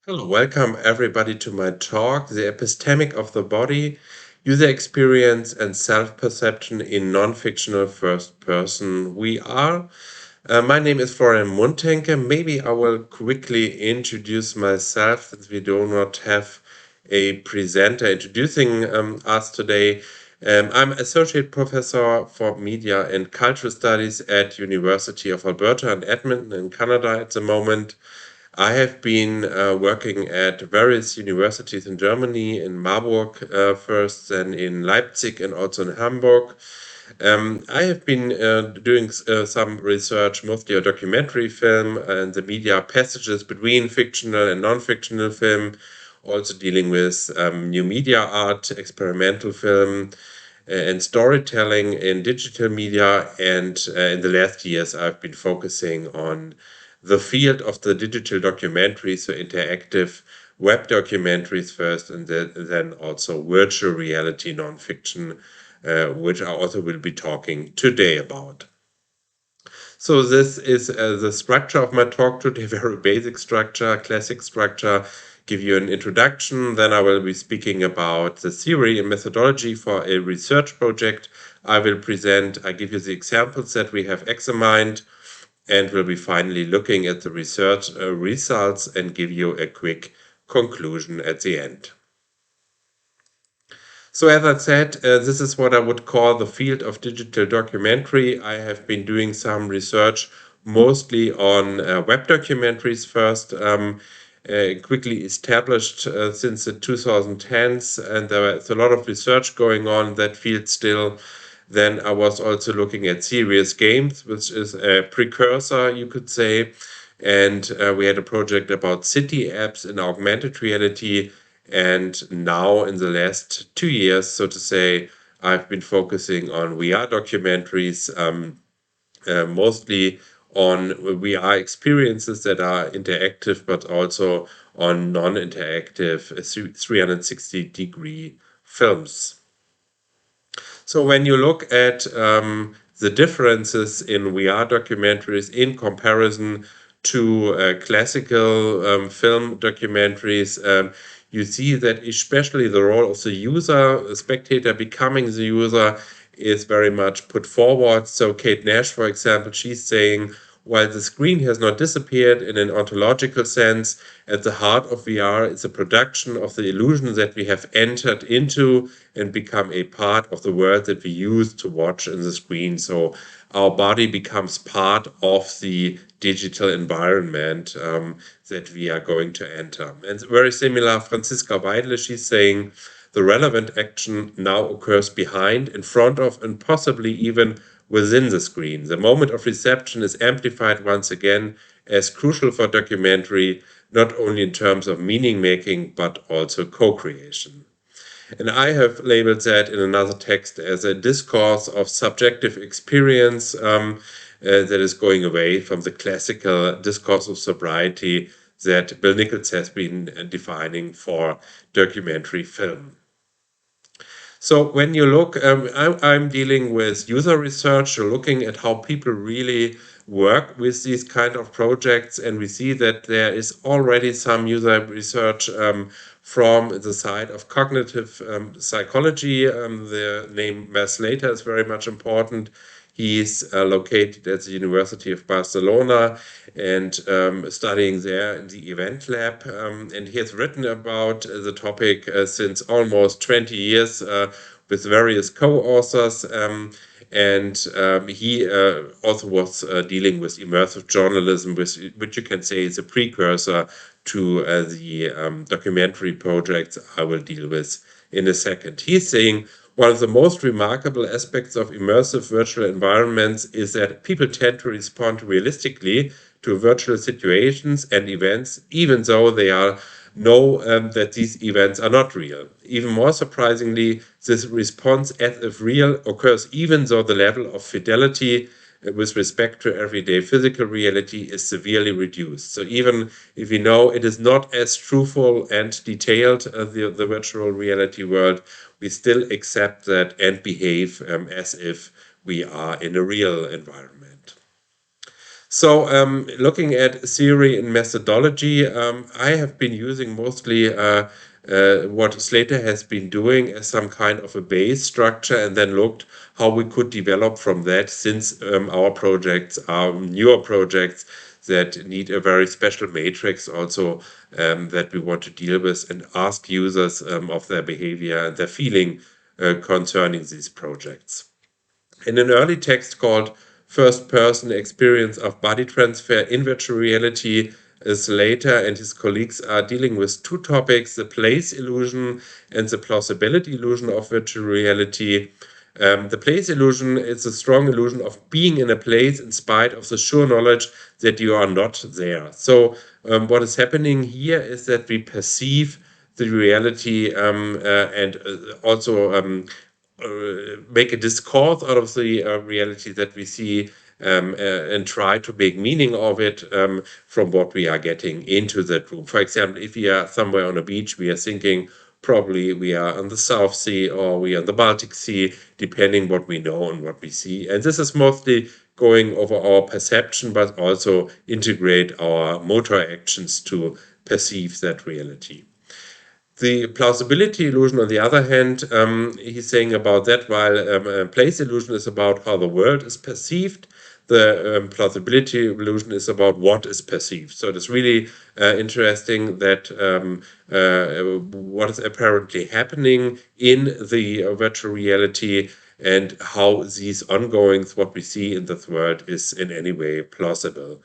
Hello, welcome everybody to my talk, The Epistemic of the Body, User Experience and Self-Perception in Non-Fictional First Person VR. My name is Florian Mundhenke. Maybe I will quickly introduce myself since we do not have a presenter introducing us today. I'm Associate Professor for Media and Cultural Studies at University of Alberta in Edmonton in Canada at the moment. I have been working at various universities in Germany, in Marburg first, then in Leipzig, and also in Hamburg. I have been doing some research, mostly on documentary film and the media passages between fictional and non-fictional film, also dealing with new media art, experimental film, and storytelling in digital media. And in the last years, I've been focusing on the field of the digital documentary, so interactive web documentaries first, and then also virtual reality nonfiction, which I also will be talking today about. So this is the structure of my talk today, very basic structure, classic structure. Give you an introduction, then I will be speaking about the theory and methodology for a research project. I give you the examples that we have examined, and we'll be finally looking at the research results and give you a quick conclusion at the end. So as I said, this is what I would call the field of digital documentary. I have been doing some research mostly on web documentaries first, quickly established since the 2010s, and there's a lot of research going on in that field still. Then I was also looking at serious games, which is a precursor, you could say. And we had a project about city apps in augmented reality. And now, in the last 2 years, so to say, I've been focusing on VR documentaries, mostly on VR experiences that are interactive, but also on non-interactive 360-degree films. So when you look at the differences in VR documentaries in comparison to classical film documentaries, you see that especially the role of the user, the spectator becoming the user, is very much put forward. So Kate Nash, for example, she's saying, while the screen has not disappeared in an ontological sense, at the heart of VR is a production of the illusion that we have entered into and become a part of the world that we use to watch in the screen. So our body becomes part of the digital environment that we are going to enter. And very similar, Franziska Weidle, she's saying the relevant action now occurs behind, in front of, and possibly even within the screen. The moment of reception is amplified once again as crucial for documentary, not only in terms of meaning making, but also co-creation. And I have labeled that in another text as a discourse of subjective experience that is going away from the classical discourse of sobriety that Bill Nichols has been defining for documentary film. So when you look, I'm dealing with user research, so looking at how people really work with these kind of projects, and we see that there is already some user research from the side of cognitive psychology. The name Mel Slater is very much important. He's located at the University of Barcelona and studying there in the event lab. And he has written about the topic since almost 20 years with various co-authors. He also was dealing with immersive journalism, which you can say is a precursor to the documentary projects I will deal with in a second. He's saying one of the most remarkable aspects of immersive virtual environments is that people tend to respond realistically to virtual situations and events, even though they know that these events are not real. Even more surprisingly, this response as if real occurs even though the level of fidelity with respect to everyday physical reality is severely reduced. So even if we know it is not as truthful and detailed as the virtual reality world, we still accept that and behave as if we are in a real environment. So, looking at theory and methodology, I have been using mostly what Slater has been doing as some kind of a base structure, and then looked how we could develop from that, since our projects are newer projects that need a very special matrix also, that we want to deal with and ask users of their behavior and their feeling concerning these projects. In an early text called First Person Experience of Body Transfer in Virtual Reality, Slater and his colleagues are dealing with two topics: the place illusion and the plausibility illusion of virtual reality. The place illusion is a strong illusion of being in a place in spite of the sure knowledge that you are not there. So, what is happening here is that we perceive the reality, and also make a discourse out of the reality that we see, and try to make meaning of it from what we are getting into that room. For example, if we are somewhere on a beach, we are thinking probably we are on the South Sea or we are on the Baltic Sea, depending what we know and what we see. And this is mostly going over our perception, but also integrate our motor actions to perceive that reality. The plausibility illusion, on the other hand, he's saying about that, while place illusion is about how the world is perceived, the plausibility illusion is about what is perceived. So it is really interesting that what is apparently happening in the virtual reality and how these ongoings, what we see in the world, is in any way plausible.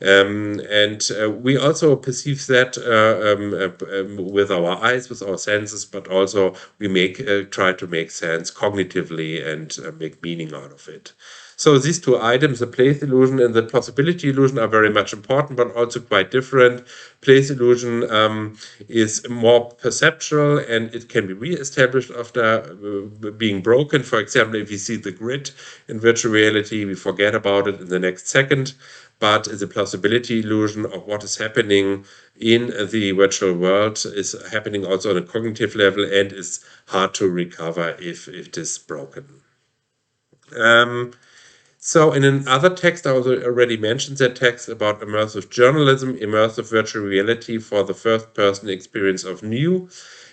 And we also perceive that with our eyes, with our senses, but also we try to make sense cognitively and make meaning out of it. So these two items, the place illusion and the plausibility illusion, are very much important, but also quite different. Place illusion is more perceptual, and it can be re-established after being broken. For example, if we see the grid in virtual reality, we forget about it in the next second. But the plausibility illusion of what is happening in the virtual world is happening also on a cognitive level and is hard to recover if it is broken. So in another text, I already mentioned that text about immersive journalism, immersive virtual reality for the first person experience of new.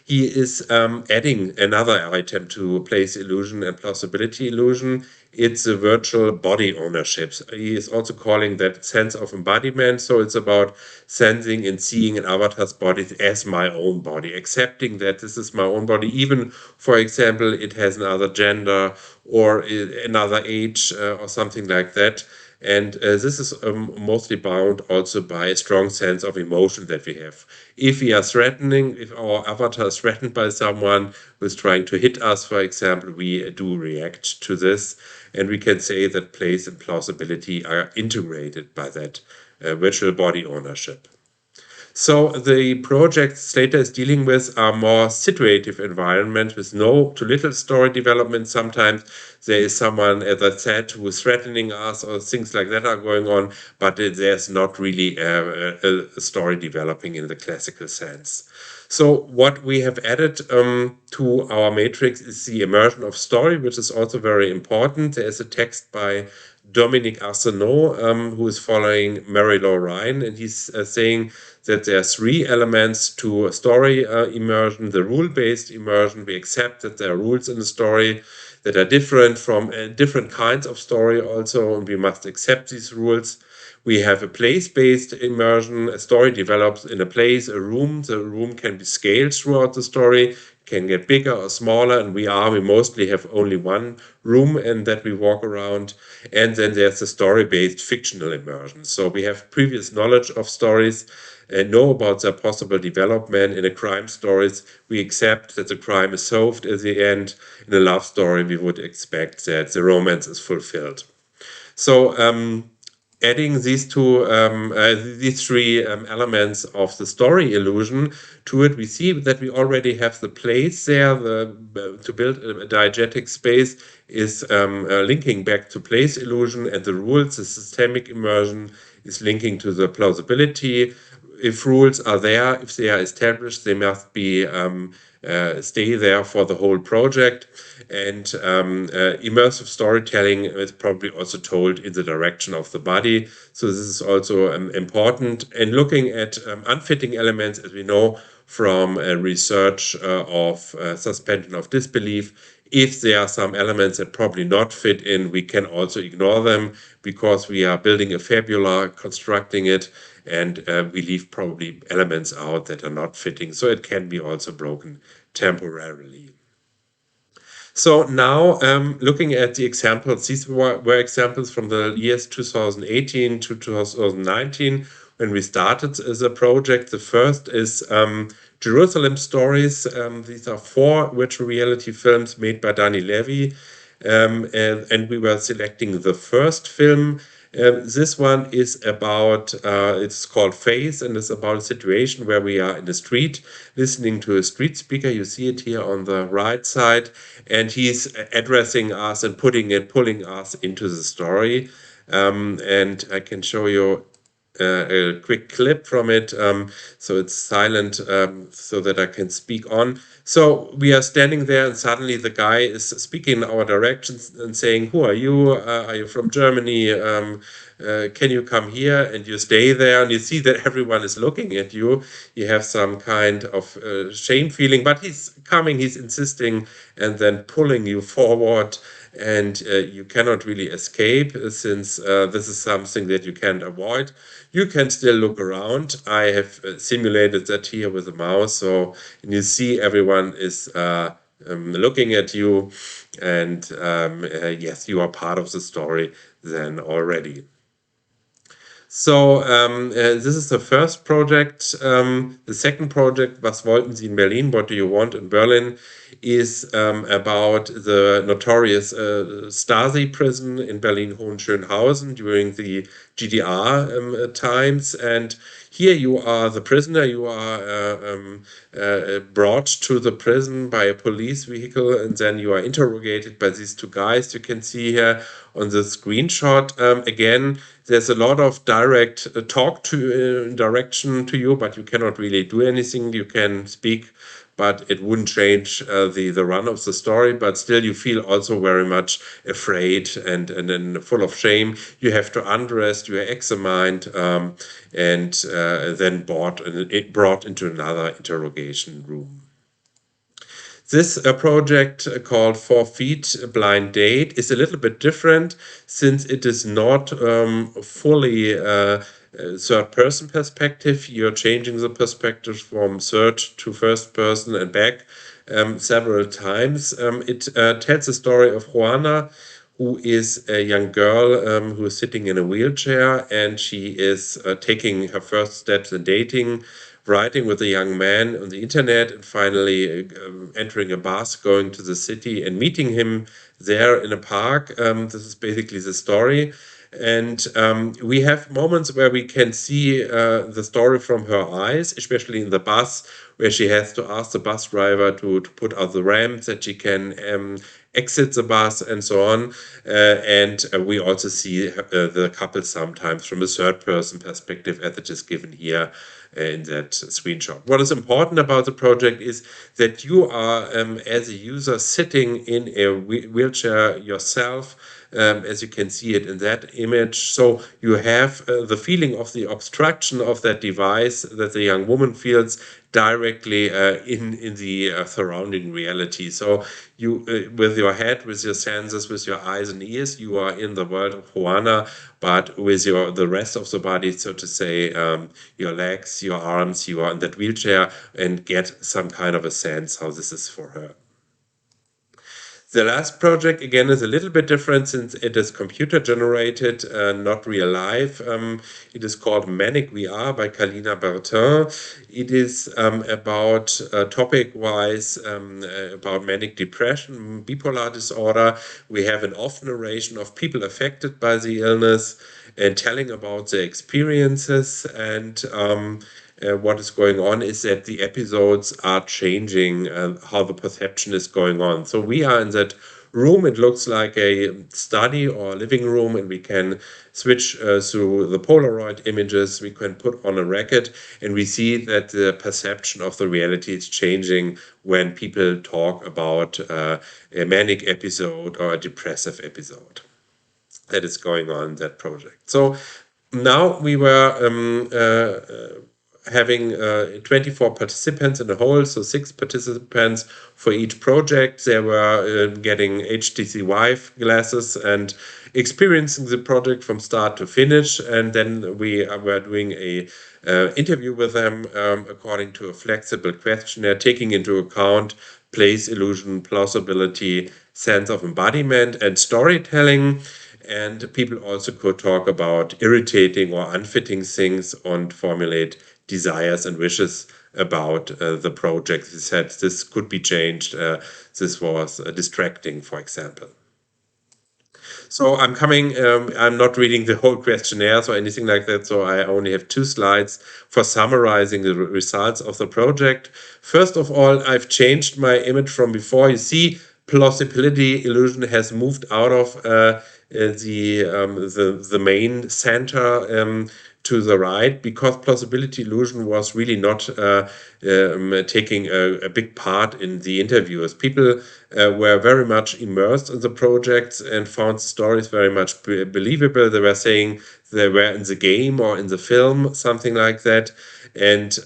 He is adding another item to place illusion and plausibility illusion. It's a virtual body ownership. He is also calling that sense of embodiment. So it's about sensing and seeing an avatar's body as my own body, accepting that this is my own body, even, for example, it has another gender or another age or something like that. And this is mostly bound also by a strong sense of emotion that we have. If we are threatening, if our avatar is threatened by someone who is trying to hit us, for example, we do react to this. And we can say that place and plausibility are integrated by that virtual body ownership. So the projects Slater is dealing with are more situative environments with no to little story development. Sometimes there is someone, as I said, who is threatening us or things like that are going on, but there's not really a story developing in the classical sense. So what we have added to our matrix is the immersion of story, which is also very important. There is a text by Dominic Arsenault, who is following Marie-Laure, and he's saying that there are three elements to a story immersion. The rule-based immersion, we accept that there are rules in the story that are different from different kinds of story also, and we must accept these rules. We have a place-based immersion. A story develops in a place, a room. The room can be scaled throughout the story, can get bigger or smaller, and we mostly have only one room and that we walk around. And then there's the story-based fictional immersion. So we have previous knowledge of stories and know about their possible development. In a crime stories, we accept that the crime is solved at the end. In a love story, we would expect that the romance is fulfilled. So adding these three elements of the story illusion to it, we see that we already have the place there. To build a diegetic space is linking back to place illusion, and the rules, the systemic immersion, is linking to the plausibility. if rules are there, if they are established, they must be stay there for the whole project. And immersive storytelling is probably also told in the direction of the body. So this is also important. And looking at unfitting elements, as we know from research of suspension of disbelief, if there are some elements that probably not fit in, we can also ignore them because we are building a fabula, constructing it, and we leave probably elements out that are not fitting. So it can be also broken temporarily. So now, looking at the examples, these were examples from the years 2018 to 2019 when we started the project. The first is Jerusalem Stories. These are 4 virtual reality films made by Dani Levy, and we were selecting the first film. This one is about, it's called Face, and it's about a situation where we are in the street listening to a street speaker. You see it here on the right side, and he's addressing us and pulling us into the story. And I can show you a quick clip from it. So it's silent so that I can speak on. So we are standing there, and suddenly the guy is speaking in our direction and saying, "Who are you? Are you from Germany? Can you come here?" And you stay there, and you see that everyone is looking at you. You have some kind of shame feeling, but he's coming, he's insisting, and then pulling you forward. And you cannot really escape since this is something that you can't avoid. You can still look around. I have simulated that here with a mouse. So and you see everyone is looking at you, and yes, you are part of the story then already. So this is the first project. The second project, Was wollten Sie in Berlin? What do you want in Berlin? Is about the notorious Stasi prison in Berlin-Hohenschönhausen during the GDR times. And here you are the prisoner. You are brought to the prison by a police vehicle, and then you are interrogated by these 2 guys you can see here on the screenshot. Again, there's a lot of direct talk to direction to you, but you cannot really do anything. You can speak, but it wouldn't change the run of the story. But still, you feel also very much afraid and then full of shame. You have to undress, you are examined, and then brought into another interrogation room. This project called 4 Feet Blind Date is a little bit different since it is not fully third person perspective. You're changing the perspective from third to first person and back several times. It tells the story of Juana, who is a young girl who is sitting in a wheelchair, and she is taking her first steps in dating, writing with a young man on the internet, and finally entering a bus, going to the city and meeting him there in a park. This is basically the story. And we have moments where we can see the story from her eyes, especially in the bus, where she has to ask the bus driver to put out the ramp that she can exit the bus and so on. And we also see the couple sometimes from a third person perspective, as it is given here in that screenshot. What is important about the project is that you are, as a user, sitting in a wheelchair yourself, as you can see it in that image. So you have the feeling of the obstruction of that device that the young woman feels directly in the surrounding reality. So you, with your head, with your senses, with your eyes and ears, you are in the world of Juana, but with the rest of the body, so to say, your legs, your arms, you are in that wheelchair and get some kind of a sense how this is for her. The last project, again, is a little bit different since it is computer generated, not real life. It is called MANIC VR by Kalina Bertin. It is about topic-wise about manic depression, bipolar disorder. We have an off narration of people affected by the illness and telling about their experiences. And what is going on is that the episodes are changing how the perception is going on. So we are in that room, it looks like a study or living room, and we can switch through the Polaroid images. We can put on a record, and we see that the perception of the reality is changing when people talk about a manic episode or a depressive episode that is going on in that project. So now we were having 24 participants in the whole, so 6 participants for each project. They were getting HTC Vive glasses and experiencing the project from start to finish. And then we were doing a interview with them according to a flexible questionnaire, taking into account place illusion, plausibility, sense of embodiment, and storytelling. And people also could talk about irritating or unfitting things and formulate desires and wishes about the project. They said this could be changed. This was distracting, for example. So I'm not reading the whole questionnaires or anything like that. So I only have 2 slides for summarizing the results of the project. First of all, I've changed my image from before. You see, plausibility illusion has moved out of the main center to the right, because plausibility illusion was really not taking a big part in the interviews. People were very much immersed in the projects and found the stories very much believable. They were saying they were in the game or in the film, something like that. And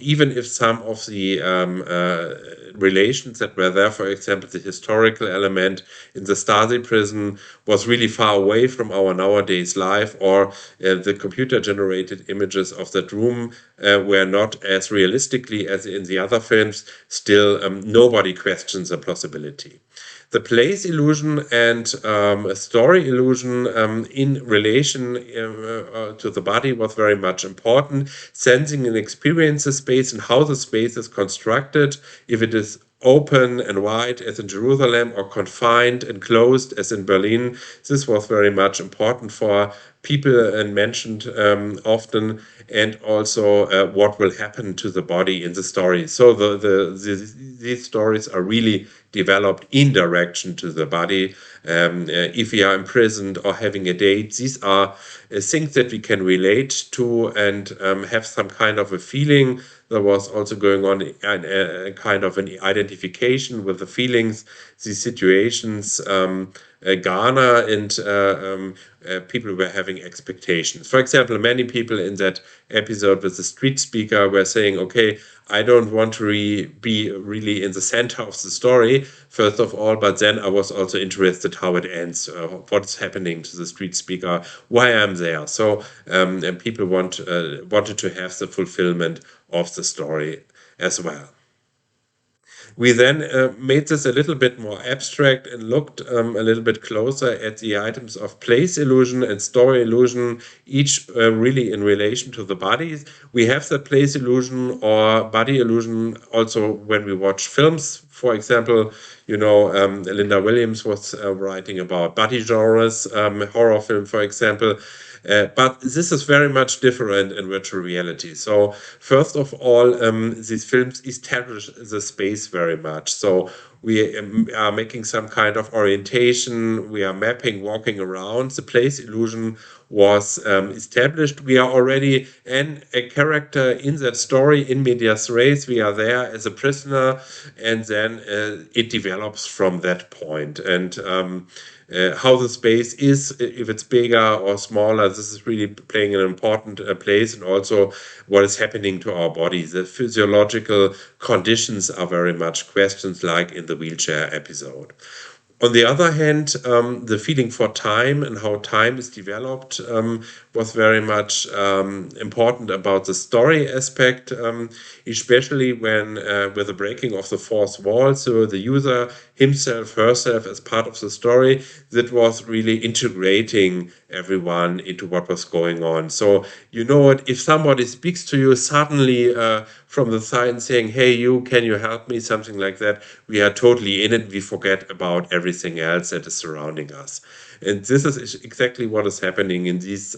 even if some of the relations that were there, for example, the historical element in the Stasi prison was really far away from our nowadays life, or the computer-generated images of that room were not as realistically as in the other films, still nobody questions the plausibility. The place illusion and story illusion in relation to the body was very much important. Sensing and experiencing the space and how the space is constructed, if it is open and wide as in Jerusalem or confined and closed as in Berlin. This was very much important for people and mentioned often, and also what will happen to the body in the story. So these stories are really developed in direction to the body. If we are imprisoned or having a date, these are things that we can relate to and have some kind of a feeling. There was also going on a kind of an identification with the feelings, the situations, Ghana, and people were having expectations. For example, many people in that episode with the street speaker were saying, okay, I don't want to be really in the center of the story, first of all, but then I was also interested how it ends, what's happening to the street speaker, why I'm there. So and people wanted to have the fulfillment of the story as well. We then made this a little bit more abstract and looked a little bit closer at the items of place illusion and story illusion, each really in relation to the bodies. We have the place illusion or body illusion also when we watch films. For example, Linda Williams was writing about body genres, horror film, for example. But this is very much different in virtual reality. So first of all, these films establish the space very much. So we are making some kind of orientation. We are mapping, walking around. The place illusion was established. We are already a character in that story, in medias res. We are there as a prisoner, and then it develops from that point. And how the space is, if it's bigger or smaller, this is really playing an important place, and also what is happening to our bodies. The physiological conditions are very much questions, like in the wheelchair episode. On the other hand, the feeling for time and how time is developed was very much important about the story aspect, especially when with the breaking of the fourth wall, so the user himself, herself as part of the story, that was really integrating everyone into what was going on. So what, if somebody speaks to you suddenly from the side saying, hey, can you help me, something like that, we are totally in it. We forget about everything else that is surrounding us. And this is exactly what is happening in these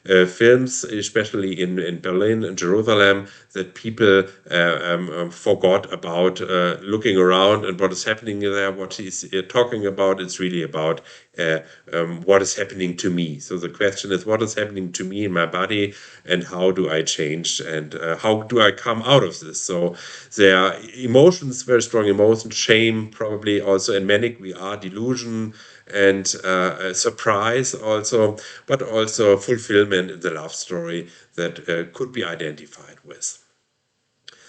films, especially in Berlin and Jerusalem, that people forgot about looking around and what is happening there, what he's talking about. It's really about what is happening to me. So the question is, what is happening to me in my body, and how do I change, and how do I come out of this? So there are emotions, very strong emotions, shame, probably also in MANIC we are delusion, and surprise also, but also fulfillment in the love story that could be identified with.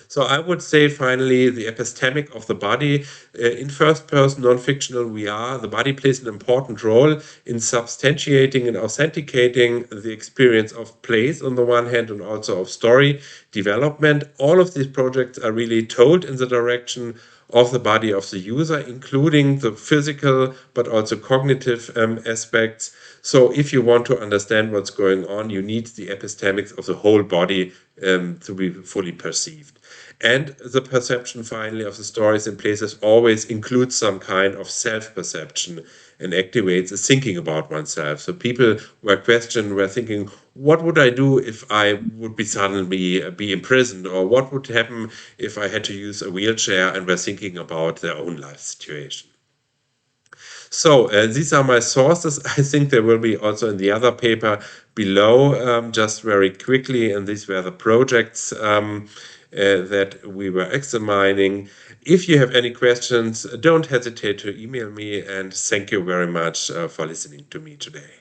So I would say finally the epistemic of the body. In first person non-fictional we are, the body plays an important role in substantiating and authenticating the experience of place on the one hand, and also of story development. All of these projects are really told in the direction of the body of the user, including the physical but also cognitive aspects. So if you want to understand what's going on, you need the epistemics of the whole body to be fully perceived. And the perception, finally, of the stories and places always includes some kind of self-perception and activates the thinking about oneself. So people were thinking, what would I do if I would be suddenly be imprisoned? Or what would happen if I had to use a wheelchair, and were thinking about their own life situation. So these are my sources. I think there will be also in the other paper below, just very quickly, and these were the projects that we were examining. If you have any questions, don't hesitate to email me, and thank you very much for listening to me today.